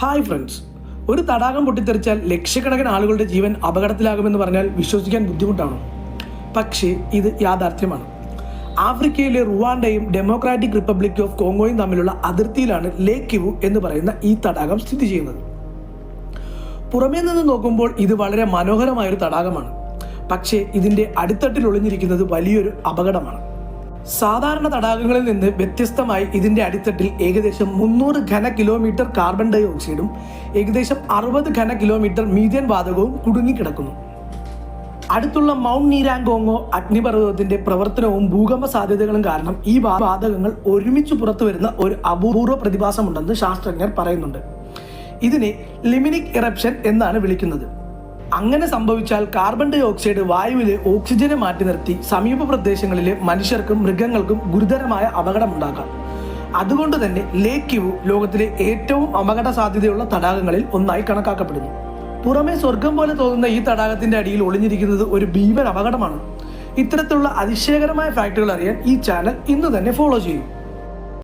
Hi friends, ഒരു തടാകം പൊട്ടിത്തെറിച്ചാൽ ലക്ഷക്കണക്കിന് ആളുകളുടെ ജീവൻ അപകടത്തിലാകുമെന്ന് പറഞ്ഞാൽ വിശ്വസിക്കാൻ ബുദ്ധിമുട്ടാണ്. പക്ഷേ ഇത് യാഥാർത്ഥ്യമാണ്. ആഫ്രിക്കയിലെ റുവാണ്ടയും ഡെമോക്രാറ്റിക് റിപ്പബ്ലിക് ഓഫ് കോങ്കോയും തമ്മിലുള്ള അതിർത്തിയിലാണ് ലേക്ക് കിവു എന്ന് പറയുന്ന ഈ തടാകം സ്ഥിതി ചെയ്യുന്നത്. പുറമേ നിന്ന് നോക്കുമ്പോൾ ഇത് വളരെ മനോഹരമായൊരു തടാകമാണ്. പക്ഷേ ഇതിൻ്റെ അടിത്തട്ടിൽ ഒളിഞ്ഞിരിക്കുന്നത് വലിയൊരു അപകടമാണ്. സാധാരണ തടാകങ്ങളിൽ നിന്ന് വ്യത്യസ്തമായി ഇതിൻ്റെ അടിത്തട്ടിൽ ഏകദേശം 300 ഘന കിലോമീറ്റർ കാർബൺ ഡൈ ഓക്സൈഡും ഏകദേശം 60 ഘന കിലോമീറ്റർ മീഥേൻ വാതകവും കുടുങ്ങിക്കിടക്കുന്നു. അടുത്തുള്ള മൗണ്ട് നീരാങ്കോങ്ങോ അഗ്നിപർവ്വതത്തിന്റെ പ്രവർത്തനവും ഭൂകമ്പ സാധ്യതകളും കാരണം ഈ വാതകങ്ങൾ ഒരുമിച്ച് പുറത്തു വരുന്ന ഒരു അപൂർവ പ്രതിഭാസമുണ്ടെന്ന് ശാസ്ത്രജ്ഞർ പറയുന്നുണ്ട്. ഇതിനെ ലിമിനിക് ഇറപ്ഷൻ എന്നാണ് വിളിക്കുന്നത്. അങ്ങനെ സംഭവിച്ചാൽ കാർബൺ ഡൈ ഓക്സൈഡ് വായുവിലെ ഓക്സിജനെ മാറ്റി നിർത്തി സമീപ പ്രദേശങ്ങളിലെ മനുഷ്യർക്കും മൃഗങ്ങൾക്കും ഗുരുതരമായ അപകടമുണ്ടാക്കാം. അതുകൊണ്ട് തന്നെ ലേക്ക് കിവു ലോകത്തിലെ ഏറ്റവും അപകട സാധ്യതയുള്ള തടാകങ്ങളിൽ ഒന്നായി കണക്കാക്കപ്പെടുന്നു. പുറമെ സ്വർഗം പോലെ തോന്നുന്ന ഈ തടാകത്തിന്റെ അടിയിൽ ഒളിഞ്ഞിരിക്കുന്നത് ഒരു ഭീമൻ അപകടമാണ്. ഇത്തരത്തിലുള്ള അതിശയകരമായ ഫാക്ടുകൾ അറിയാൻ ഈ ചാനൽ ഇന്ന് തന്നെ ഫോളോ ചെയ്യൂ.